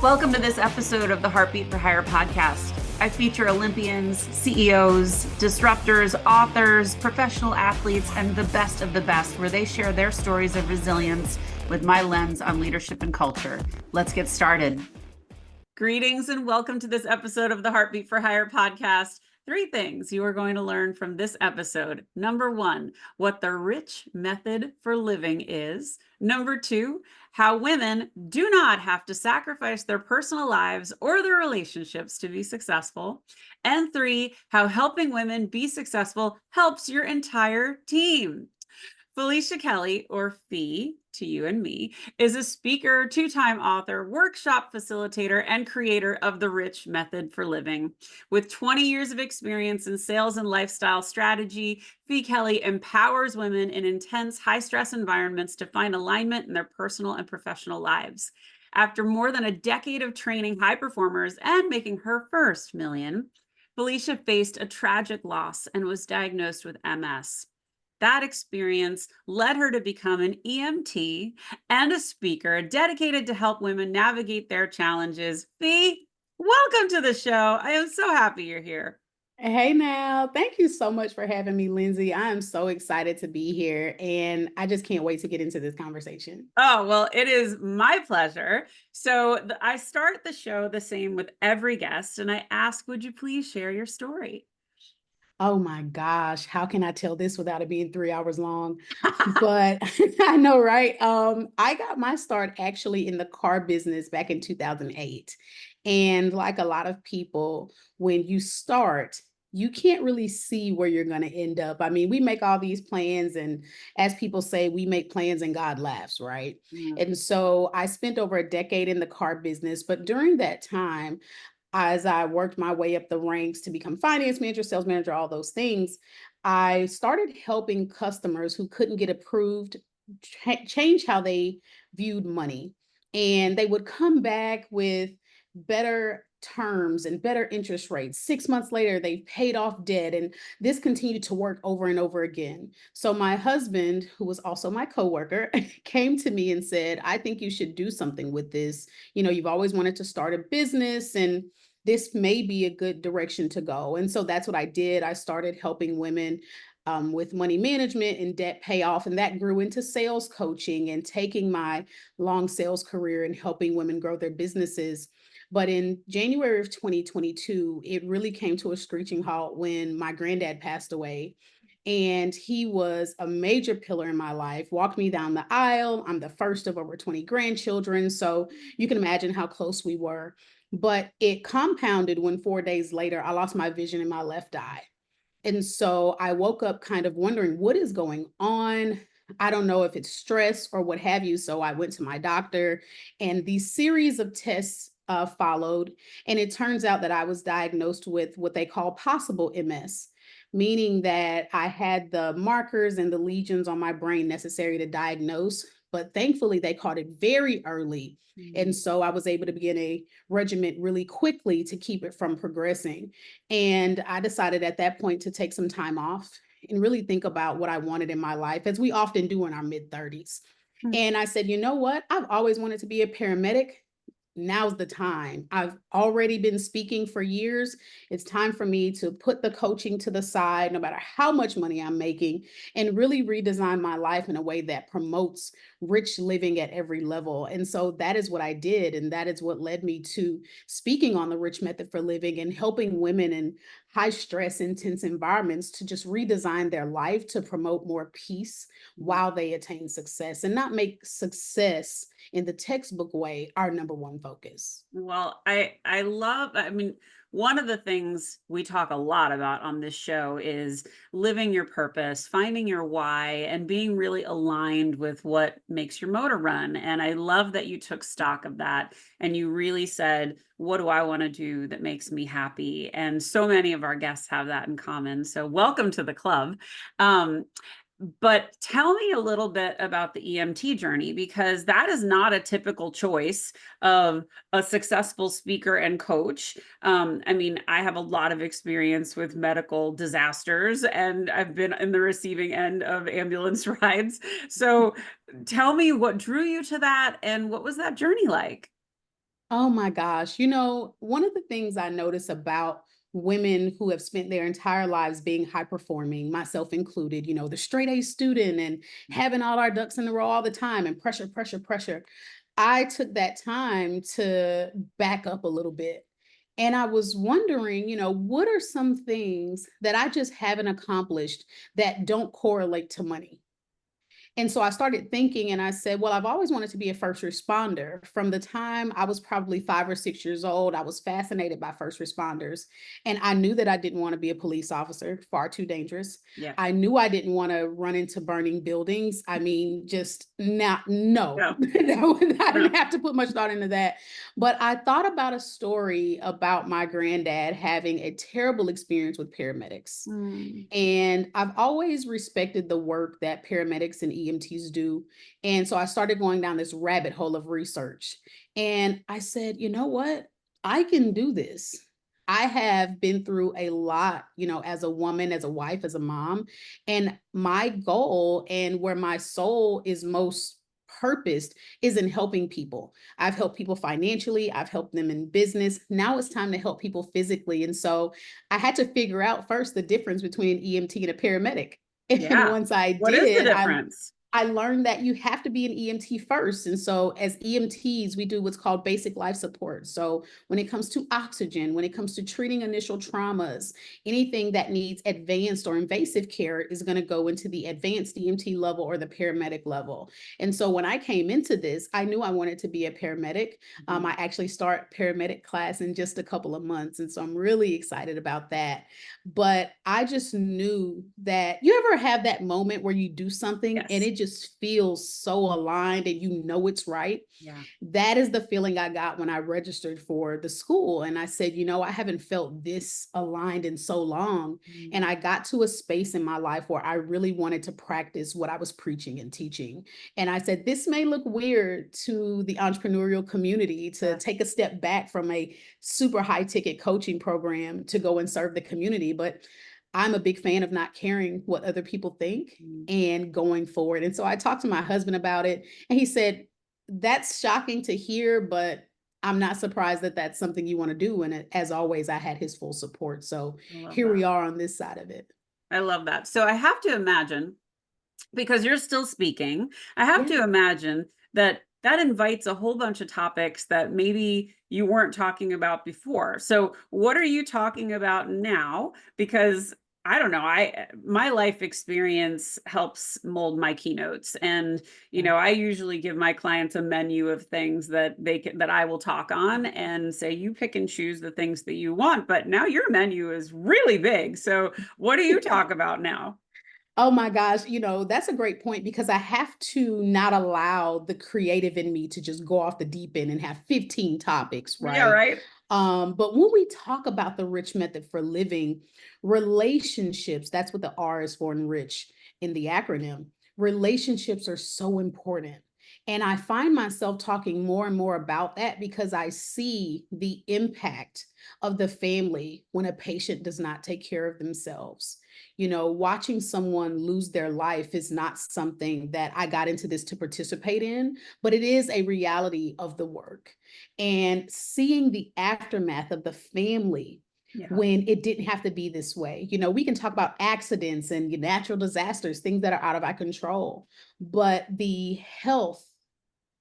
Welcome to this episode of the Heartbeat for Hire podcast. I feature Olympians, CEOs, disruptors, authors, professional athletes, and the best of the best, where they share their stories of resilience with my lens on leadership and culture. Let's get started. Greetings and welcome to this episode of the Heartbeat for Hire podcast. 3 things you are going to learn from this episode. Number 1, what the rich method for living is. Number 2, how women do not have to sacrifice their personal lives or their relationships to be successful. And 3, how helping women be successful helps your entire team. Felicia Kelly, or Fee to you and me, is a speaker, 2-time author, workshop facilitator, and creator of the Rich Method for Living. With 20 years of experience in sales and lifestyle strategy, Fee Kelly empowers women in intense, high-stress environments to find alignment in their personal and professional lives. After more than a decade of training high performers and making her first million, Felicia faced a tragic loss and was diagnosed with MS. That experience led her to become an EMT and a speaker dedicated to help women navigate their challenges. Fee, welcome to the show. I am so happy you're here. Hey now, thank you so much for having me, Lyndsay. I am so excited to be here and I just can't wait to get into this conversation. Oh, well, it is my pleasure. So I start the show the same with every guest, and I ask, would you please share your story? Oh my gosh, how can I tell this without it being 3 hours long? But I know, right? I got my start actually in the car business back in 2008. And like a lot of people, when you start, you can't really see where you're going to end up. I mean, we make all these plans, and as people say, we make plans and God laughs, right? Mm. And so I spent over a decade in the car business, but during that time, as I worked my way up the ranks to become finance manager, sales manager, all those things, I started helping customers who couldn't get approved change how they viewed money. And they would come back with better terms and better interest rates. 6 months later, they paid off debt, and this continued to work over and over again. So my husband, who was also my coworker, came to me and said, I think you should do something with this. You know, you've always wanted to start a business, and this may be a good direction to go. And so that's what I did. I started helping women with money management and debt payoff. And that grew into sales coaching and taking my long sales career and helping women grow their businesses. But in January of 2022, it really came to a screeching halt when my granddad passed away. And he was a major pillar in my life, walked me down the aisle. I'm the first of over 20 grandchildren. So you can imagine how close we were. But it compounded when 4 days later, I lost my vision in my left eye. And so I woke up kind of wondering what is going on. I don't know if it's stress or what have you. So I went to my doctor, and these series of tests followed. And it turns out that I was diagnosed with what they call possible MS, meaning that I had the markers and the lesions on my brain necessary to diagnose. But thankfully, they caught it very early. And so I was able to begin a regimen really quickly to keep it from progressing. And I decided at that point to take some time off and really think about what I wanted in my life, as we often do in our mid-30s. And I said, you know what? I've always wanted to be a paramedic. Now's the time. I've already been speaking for years. It's time for me to put the coaching to the side, no matter how much money I'm making, and really redesign my life in a way that promotes rich living at every level. And so that is what I did. And that is what led me to speaking on the Rich Method for Living and helping women in high stress, intense environments to just redesign their life to promote more peace while they attain success, and not make success in the textbook way our number one focus. Well, I mean, one of the things we talk a lot about on this show is living your purpose, finding your why, and being really aligned with what makes your motor run. And I love that you took stock of that and you really said, what do I want to do that makes me happy? And so many of our guests have that in common. So welcome to the club. But tell me a little bit about the EMT journey, because that is not a typical choice of a successful speaker and coach. I mean, I have a lot of experience with medical disasters, and I've been in the receiving end of ambulance rides. So tell me what drew you to that, and what was that journey like? Oh my gosh. One of the things I notice about women who have spent their entire lives being high performing, myself included, the straight A student and having all our ducks in a row all the time and pressure, pressure, pressure. I took that time to back up a little bit. And I was wondering, what are some things that I just haven't accomplished that don't correlate to money? And so I started thinking and I said, well, I've always wanted to be a first responder. From the time I was probably 5 or 6 years old, I was fascinated by first responders. And I knew that I didn't want to be a police officer, far too dangerous. Yeah. I knew I didn't want to run into burning buildings. I mean, just not, no, No. I No. didn't have to put much thought into that. But I thought about a story about my granddad having a terrible experience with paramedics. Mm. And I've always respected the work that paramedics and EMTs do. And so I started going down this rabbit hole of research. And I said, you know what? I can do this. I have been through a lot, as a woman, as a wife, as a mom. And my goal and where my soul is most purposed is in helping people. I've helped people financially, I've helped them in business. Now it's time to help people physically. And so I had to figure out first the difference between an EMT and a paramedic. And Yeah. once I What is the did, difference? I learned that you have to be an EMT first. And so as EMTs, we do what's called basic life support. So when it comes to oxygen, when it comes to treating initial traumas, anything that needs advanced or invasive care is going to go into the advanced EMT level or the paramedic level. And so when I came into this, I knew I wanted to be a paramedic. I actually start paramedic class in just a couple of months. And so I'm really excited about that. But I just knew that you ever have that moment where you do something and Yes. it just feels so aligned and it's right. Yeah. That is the feeling I got when I registered for the school. And I said, I haven't felt this aligned in so long. Mm. And I got to a space in my life where I really wanted to practice what I was preaching and teaching. And I said, this may look weird to the entrepreneurial community to take a step back from a super high ticket coaching program to go and serve the community. But I'm a big fan of not caring what other people think and going forward. And so I talked to my husband about it, and he said, that's shocking to hear, but I'm not surprised that that's something you want to do. And as always, I had his full support. So here we are on this side of it. I love that. So I have to imagine, because you're still speaking, I have to imagine that that invites a whole bunch of topics that maybe you weren't talking about before. So what are you talking about now? Because I don't know, my life experience helps mold my keynotes. And, I usually give my clients a menu of things that that I will talk on and say, you pick and choose the things that you want. But now your menu is really big. So what do you talk about now? Oh my gosh, that's a great point because I have to not allow the creative in me to just go off the deep end and have 15 topics, Yeah, right? right. But when we talk about the rich method for living, relationships, that's what the R is for in rich in the acronym. Relationships are so important. And I find myself talking more and more about that because I see the impact of the family when a patient does not take care of themselves. Watching someone lose their life is not something that I got into this to participate in, but it is a reality of the work. And seeing the aftermath of the family when it didn't have to be this way. We can talk about accidents and natural disasters, things that are out of our control, but the health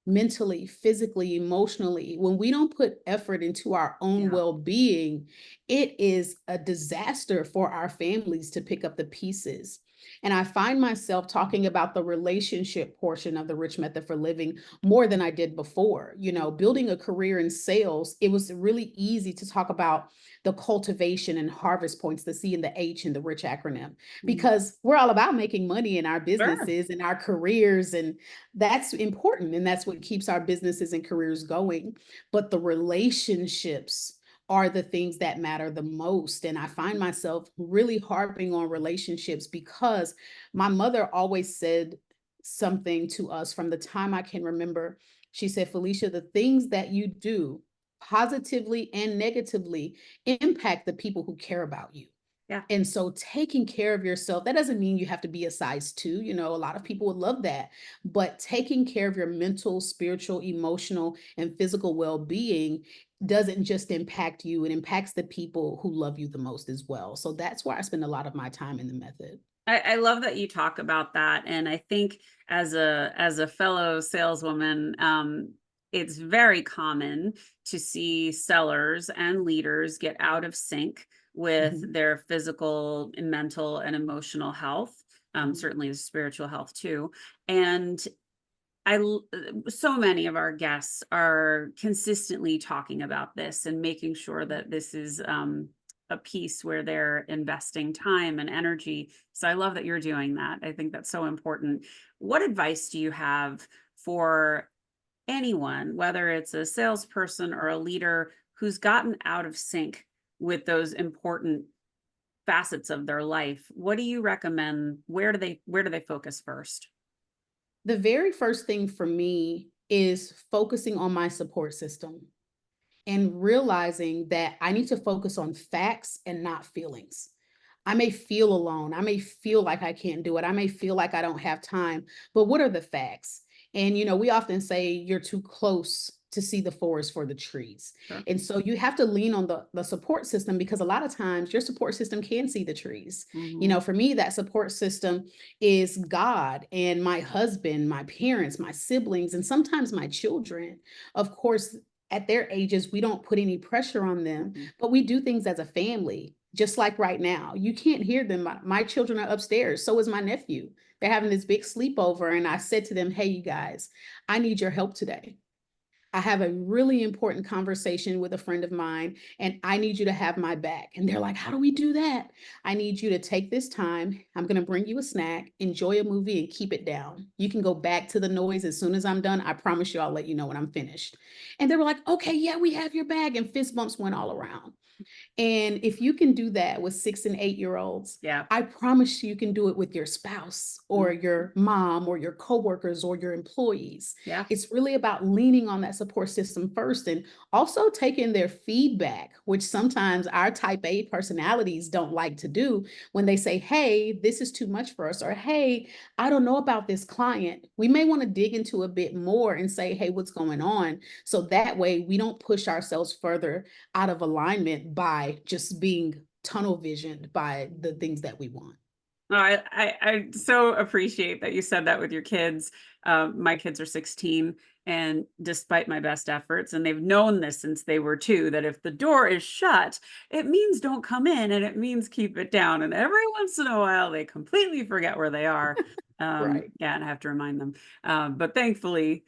mentally, physically, emotionally, when we don't put effort into our own well-being, it is a disaster for our families to pick up the pieces. And I find myself talking about the relationship portion of the rich method for living more than I did before. Building a career in sales, it was really easy to talk about the cultivation and harvest points, the C and the H in the rich acronym, because we're all about making money in our businesses and our careers. And that's important. And that's what keeps our businesses and careers going. But the relationships are the things that matter the most. And I find myself really harping on relationships because my mother always said something to us from the time I can remember. She said, Felicia, the things that you do positively and negatively impact the people who care about you. Yeah. And so taking care of yourself, that doesn't mean you have to be a size 2, a lot of people would love that, but taking care of your mental, spiritual, emotional, and physical well-being doesn't just impact you, it impacts the people who love you the most as well. So that's where I spend a lot of my time in the method. I love that you talk about that. And I think as a fellow saleswoman, it's very common to see sellers and leaders get out of sync with Mhm, their physical and mental and emotional health, mhm, certainly the spiritual health too. And so many of our guests are consistently talking about this and making sure that this is a piece where they're investing time and energy. So I love that you're doing that. I think that's so important. What advice do you have for anyone, whether it's a salesperson or a leader who's gotten out of sync with those important facets of their life? What do you recommend? Where do they focus first? The very first thing for me is focusing on my support system and realizing that I need to focus on facts and not feelings. I may feel alone. I may feel like I can't do it. I may feel like I don't have time, but what are the facts? And, we often say you're too close to see the forest for the trees. Sure. And so you have to lean on the support system because a lot of times your support system can see the trees. Mhm. For me, that support system is God and my husband, my parents, my siblings, and sometimes my children. Of course, at their ages, we don't put any pressure on them, Mhm. but we do things as a family. Just like right now, you can't hear them. My children are upstairs. So is my nephew. They're having this big sleepover. And I said to them, hey, you guys, I need your help today. I have a really important conversation with a friend of mine, and I need you to have my back. And they're like, how do we do that? I need you to take this time. I'm going to bring you a snack, enjoy a movie, and keep it down. You can go back to the noise as soon as I'm done. I promise you, I'll let you know when I'm finished. And they were like, okay, yeah, we have your bag. And fist bumps went all around. And if you can do that with 6 and 8 year olds, Yeah. I promise you can do it with your spouse or Mm. your mom or your coworkers or your employees. Yeah. It's really about leaning on that support system first and also taking their feedback, which sometimes our type A personalities don't like to do when they say, hey, this is too much for us, or hey, I don't know about this client. We may want to dig into a bit more and say, hey, what's going on? So that way we don't push ourselves further out of alignment by just being tunnel visioned by the things that we want. No, I so appreciate that you said that with your kids. My kids are 16, and despite my best efforts, and they've known this since they were 2, that if the door is shut, it means don't come in, and it means keep it down. And every once in a while, they completely forget where they are. Right. Yeah, and I have to remind them. But thankfully,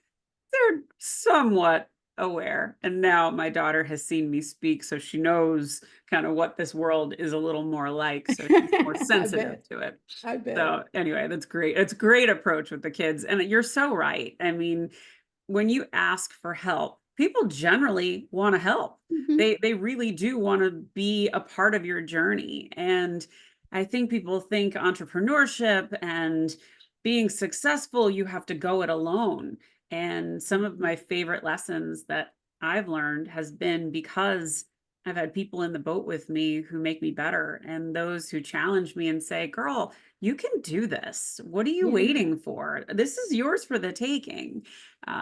they're somewhat aware. And now my daughter has seen me speak, so she knows kind of what this world is a little more like. So she's more I sensitive bet. to it. I bet. So anyway, that's great. It's a great approach with the kids. And you're so right. I mean, when you ask for help, people generally want to help. Mhm. They really do want to be a part of your journey. And I think people think entrepreneurship and being successful, you have to go it alone. And some of Mhm. my favorite lessons that I've learned has been because I've had people in the boat with me who make me better, and those who challenge me and say, girl, you can do this. What are you Yeah. waiting for? This is yours for the taking.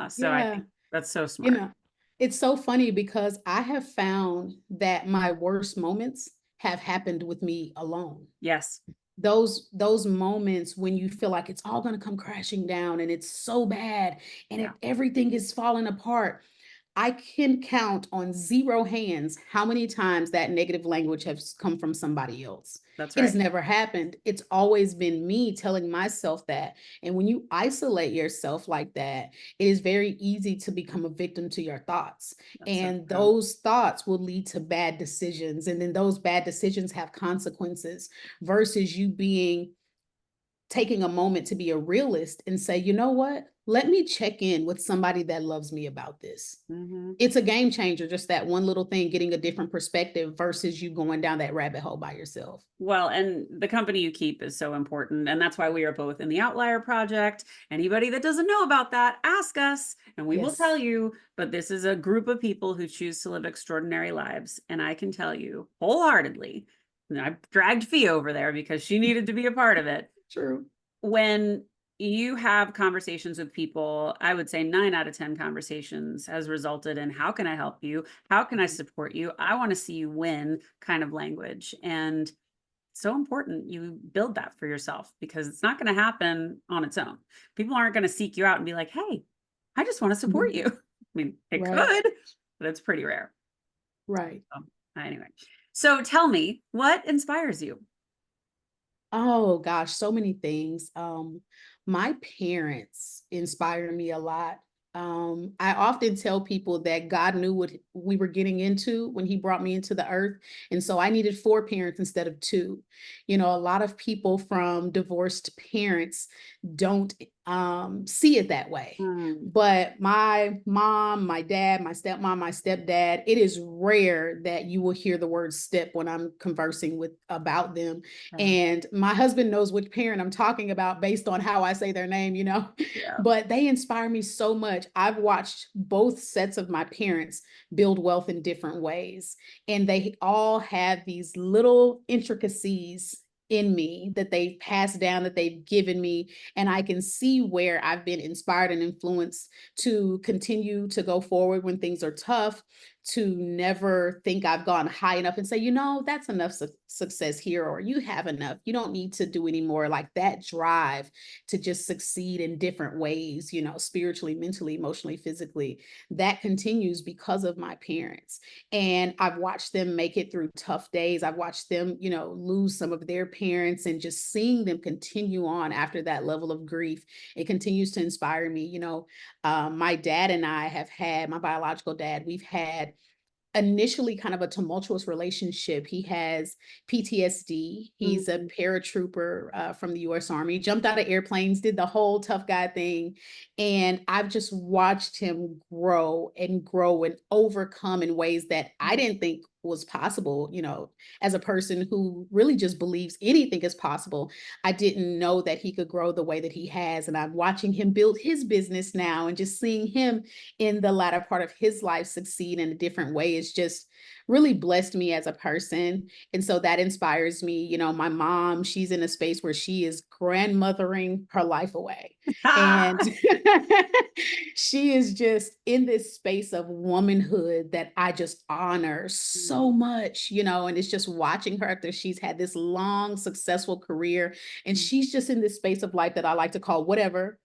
So I Yeah. think that's so You smart. know, it's so funny because I have found that my worst moments have happened with me alone. Yes. Those moments when you feel like it's all going to come crashing down and it's so bad and Yeah. everything is falling apart. I can count on 0 hands how many times that negative language has come from somebody else. That's It has right. never happened. It's always been me telling myself that. And when you isolate yourself like that, it is very easy to become a victim to your thoughts. That's so And true. those thoughts will lead to bad decisions. And then those bad decisions have consequences versus you being taking a moment to be a realist and say, you know what? Let me check in with somebody that loves me about this. Hmm. It's a game changer, just that one little thing, getting a different perspective versus you going down that rabbit hole by yourself. Well, and the company you keep is so important. And that's why we are both in the Outlier Project. Anybody that doesn't know about that, ask us and we will tell Yes. you. But this is a group of people who choose to live extraordinary lives. And I can tell you wholeheartedly And I dragged Fee over there because she needed to be a part of it. True. When you have conversations with people, I would say 9 out of 10 conversations has resulted in, how can I help you? How can I support you? I want to see you win kind of language. And so important you build that for yourself, because it's not going to happen on its own. People aren't going to seek you out and be like, hey, I just want to support you. I mean, it Right. could, but it's pretty rare. Right. Anyway, so tell me, what inspires you? Oh gosh, so many things. My parents inspire me a lot. I often tell people that God knew what we were getting into when he brought me into the earth. And so I needed 4 parents instead of 2. You know, a lot of people from divorced parents don't see it that way. Mm, But my mom, my dad, my stepmom, my stepdad, it is rare that you will hear the word step when I'm conversing with about them. yeah, And my husband knows which parent I'm talking about based on how I say their name, you know, yeah. but they inspire me so much. I've watched both sets of my parents build wealth in different ways, and they all have these little intricacies in me that they've passed down, that they've given me. And I can see where I've been inspired and influenced to continue to go forward when things are tough, to never think I've gone high enough and say, you know, that's enough success here, or you have enough. You don't need to do any more. Like that drive to just succeed in different ways, you know, spiritually, mentally, emotionally, physically, that continues because of my parents. And I've watched them make it through tough days. I've watched them, you know, lose some of their parents, and just seeing them continue on after that level of grief, it continues to inspire me. You know, my dad and I have had, my biological dad, we've had initially kind of a tumultuous relationship. He has PTSD. He's a Mm, paratrooper from the US Army, jumped out of airplanes, did the whole tough guy thing. And I've just watched him grow and overcome in ways that I didn't think was possible. You know, as a person who really just believes anything is possible, I didn't know that he could grow the way that he has. And I'm watching him build his business now, and just seeing him in the latter part of his life succeed in a different way is just really blessed me as a person. And so that inspires me. You know, my mom, she's in a space where she is grandmothering her life away. And she is just in this space of womanhood that I just honor so much, you know, and it's just watching her after she's had this long, successful career. And she's just in this space of life that I like to call whatever.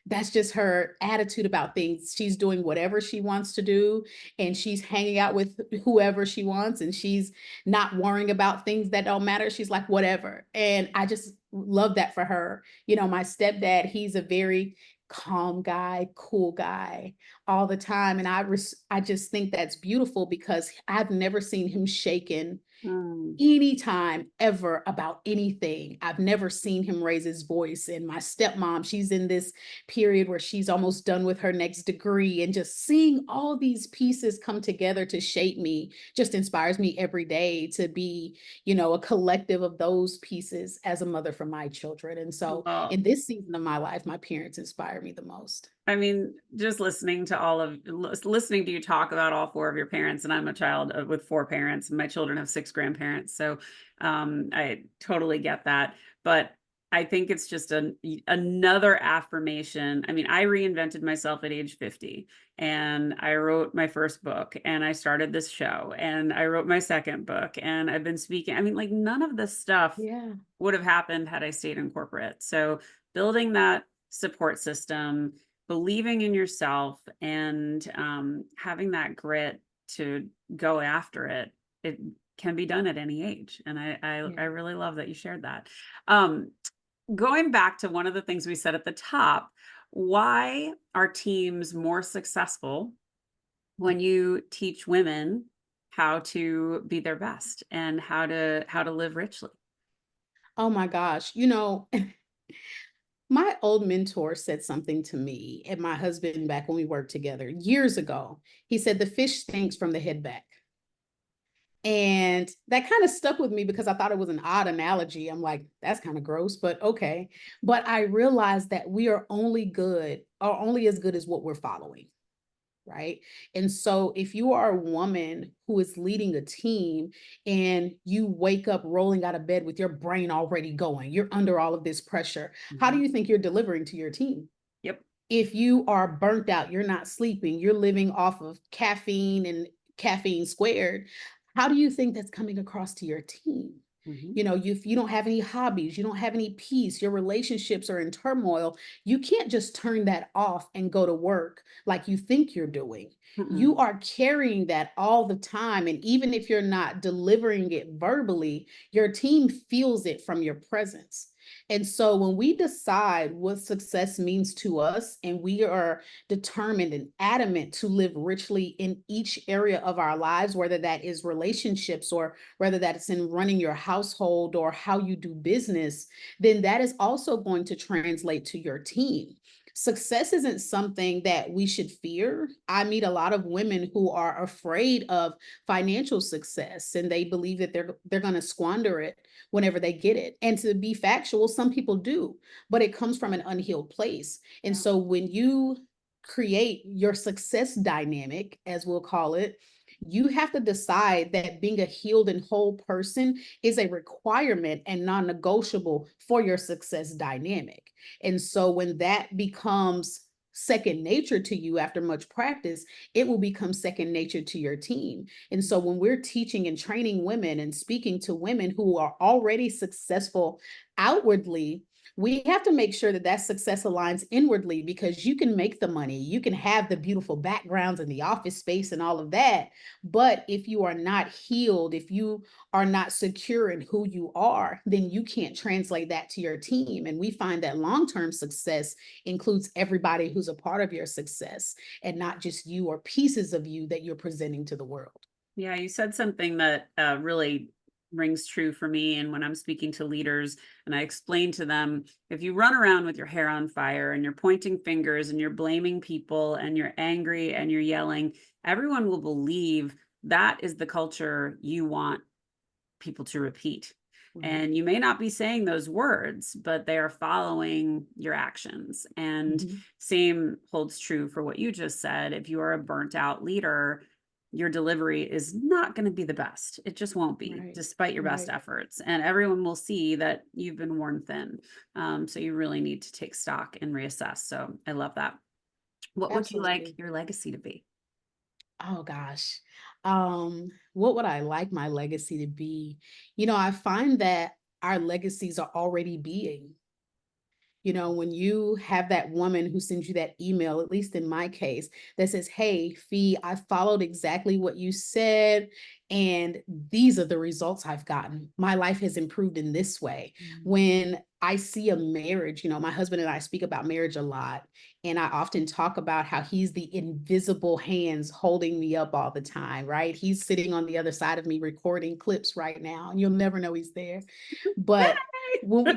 That's just her attitude about things. She's doing whatever she wants to do, and she's hanging out with whoever she wants, and she's not worrying about things that don't matter. She's like, whatever. And I just love that for her. You know, my stepdad, he's a very calm guy, cool guy all the time. And I just think that's beautiful, because I've never seen him shaken mm, anytime ever about anything. I've never seen him raise his voice. And my stepmom, she's in this period where she's almost done with her next degree, and just seeing all these pieces come together to shape me just inspires me every day to be, you know, a collective of those pieces as a mother for my children. And so well, in this season of my life, my parents inspire me the most. I mean, just listening to you talk about all 4 of your parents, and I'm a child with 4 parents, and my children have 6 grandparents. So I totally get that. But I think it's just another affirmation. I mean, I reinvented myself at age 50, and I wrote my first book, and I started this show, and I wrote my second book, and I've been speaking. I mean, like, none of this stuff Yeah. would have happened had I stayed in corporate. So building that support system, believing in yourself, and having that grit to go after it, it can be done at any age. And I Yeah. really love that you shared that. Um, Going back to one of the things we said at the top, why are teams more successful when you teach women how to be their best and how to live richly? Oh my gosh. You know, my old mentor said something to me and my husband back when we worked together years ago. He said, the fish stinks from the head back. And that kind of stuck with me because I thought it was an odd analogy. I'm like, that's kind of gross, but okay. But I realized that we are only good or only as good as what we're following. right? And so if you are a woman who is leading a team and you wake up rolling out of bed with your brain already going, you're under all of this pressure, how do Mhm. you think you're delivering to your team? Yep. If you are burnt out, you're not sleeping, you're living off of caffeine and caffeine squared, how do you think that's coming across to your team? Mhm. You know, if you don't have any hobbies, you don't have any peace, your relationships are in turmoil, you can't just turn that off and go to work like you think you're doing. Mm-mm. You are carrying that all the time. And even if you're not delivering it verbally, your team feels it from your presence. And so when we decide what success means to us and we are determined and adamant to live richly in each area of our lives, whether that is relationships or whether that's in running your household or how you do business, then that is also going to translate to your team. Success isn't something that we should fear. I meet a lot of women who are afraid of financial success and they believe that they're going to squander it whenever they get it. And to be factual, some people do, but it comes from an unhealed place. And Yeah. so when you create your success dynamic, as we'll call it, you have to decide that being a healed and whole person is a requirement and non-negotiable for your success dynamic. And so when that becomes second nature to you after much practice, it will become second nature to your team. And so when we're teaching and training women and speaking to women who are already successful outwardly, we have to make sure that that success aligns inwardly, because you can make the money, you can have the beautiful backgrounds and the office space and all of that. But if you are not healed, if you are not secure in who you are, then you can't translate that to your team. And we find that long-term success includes everybody who's a part of your success and not just you or pieces of you that you're presenting to the world. Yeah, you said something that really rings true for me. And when I'm speaking to leaders and I explain to them, if you run around with your hair on fire and you're pointing fingers and you're blaming people and you're angry and you're yelling, everyone will believe that is the culture you want people to repeat. Right. And you may not be saying those words, but they are following your actions. And Mhm. same holds true for what you just said. If you are a burnt out leader, your delivery is not going to be the best. It just won't be, Right. despite your best Right. efforts. And everyone will see that you've been worn thin. So you really need to take stock and reassess. So I love that. What would you like Absolutely. your legacy to be? Oh gosh. What would I like my legacy to be? You know, I find that our legacies are already being. You know, when you have that woman who sends you that email, at least in my case, that says, "Hey, Fee, I followed exactly what you said, and these are the results I've gotten. My life has improved in this way." Mm. When I see a marriage, you know, my husband and I speak about marriage a lot, and I often talk about how he's the invisible hands holding me up all the time, right? He's sitting on the other side of me recording clips right now, and you'll never know he's there. But when we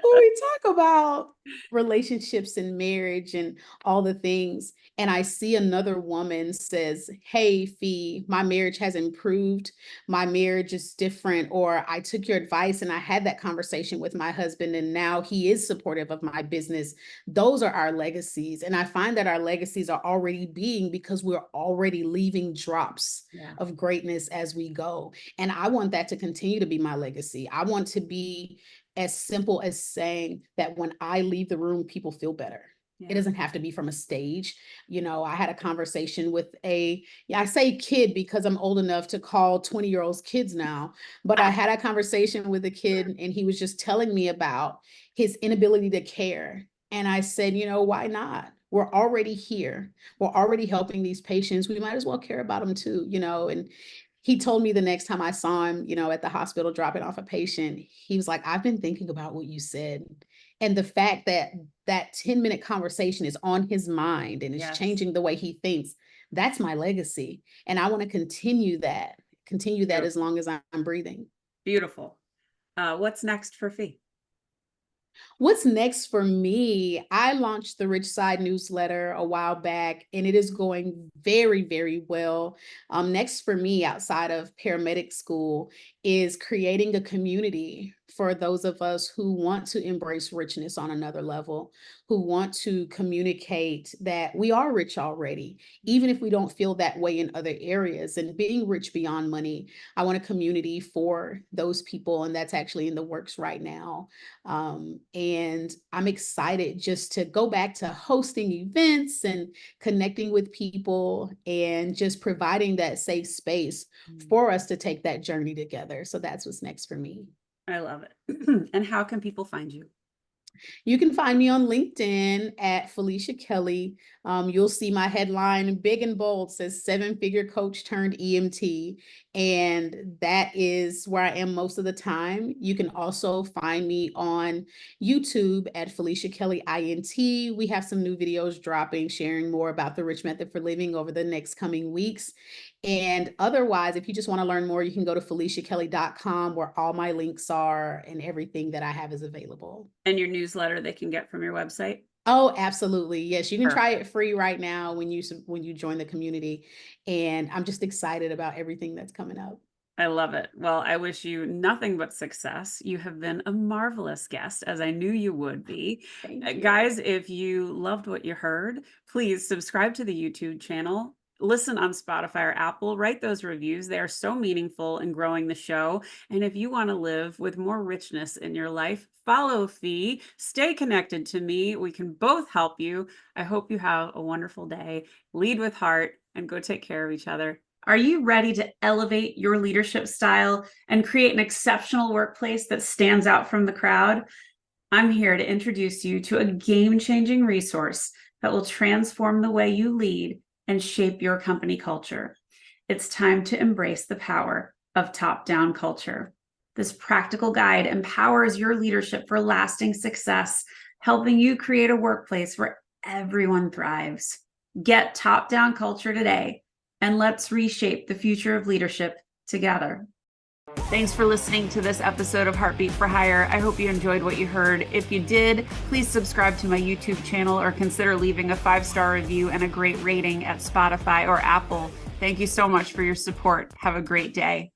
when we talk about relationships and marriage and all the things, and I see another woman says, "Hey, Fee, my marriage has improved. My marriage is different," or "I took your advice and I had that conversation with my husband and now he is supportive of my business." Those are our legacies. And I find that our legacies are already being, because we're already leaving drops Yeah. of greatness as we go. And I want that to continue to be my legacy. I want to be as simple as saying that when I leave the room, people feel better. It Yeah. doesn't have to be from a stage. You know, I had a conversation with yeah, I say kid because I'm old enough to call 20-year-olds kids now, but I had a conversation with a kid and he was just telling me about his inability to care. And I said, you know, why not? We're already here. We're already helping these patients. We might as well care about them too, you know. And he told me the next time I saw him, you know, at the hospital dropping off a patient, he was like, "I've been thinking about what you said." And the fact that that 10-minute conversation is on his mind and is Yes. changing the way he thinks, that's my legacy. And I want to continue that as Beautiful. long as I'm breathing. Beautiful. What's next for Fee? What's next for me? I launched the Rich Side newsletter a while back, and it is going very, very well. Next for me, outside of paramedic school, is creating a community for those of us who want to embrace richness on another level, who want to communicate that we are rich already, even if we don't feel that way in other areas. And being rich beyond money, I want a community for those people, and that's actually in the works right now. And I'm excited just to go back to hosting events and connecting with people and just providing that safe space for us to take that journey together. So that's what's next for me. I love it. And how can people find you? You can find me on LinkedIn at Felicia Kelly. You'll see my headline big and bold, says 7-figure coach turned EMT. And that is where I am most of the time. You can also find me on YouTube at Felicia Kelly INT. We have some new videos dropping, sharing more about the Rich Method for Living over the next coming weeks. And otherwise, if you just want to learn more, you can go to FeliciaKelly.com, where all my links are and everything that I have is available. And your newsletter they can get from your website? Oh, absolutely. Yes, you can try Perfect. it free right now when you join the community. And I'm just excited about everything that's coming up. I love it. Well, I wish you nothing but success. You have been a marvelous guest, as I knew you would be. Thank you. Guys, if you loved what you heard, please subscribe to the YouTube channel. Listen on Spotify or Apple, write those reviews. They are so meaningful in growing the show. And if you want to live with more richness in your life, follow Fee, stay connected to me. We can both help you. I hope you have a wonderful day. Lead with heart and go take care of each other. Are you ready to elevate your leadership style and create an exceptional workplace that stands out from the crowd? I'm here to introduce you to a game-changing resource that will transform the way you lead and shape your company culture. It's time to embrace the power of top-down culture. This practical guide empowers your leadership for lasting success, helping you create a workplace where everyone thrives. Get top-down culture today, and let's reshape the future of leadership together. Thanks for listening to this episode of Heartbeat for Hire. I hope you enjoyed what you heard. If you did, please subscribe to my YouTube channel or consider leaving a 5-star review and a great rating at Spotify or Apple. Thank you so much for your support. Have a great day.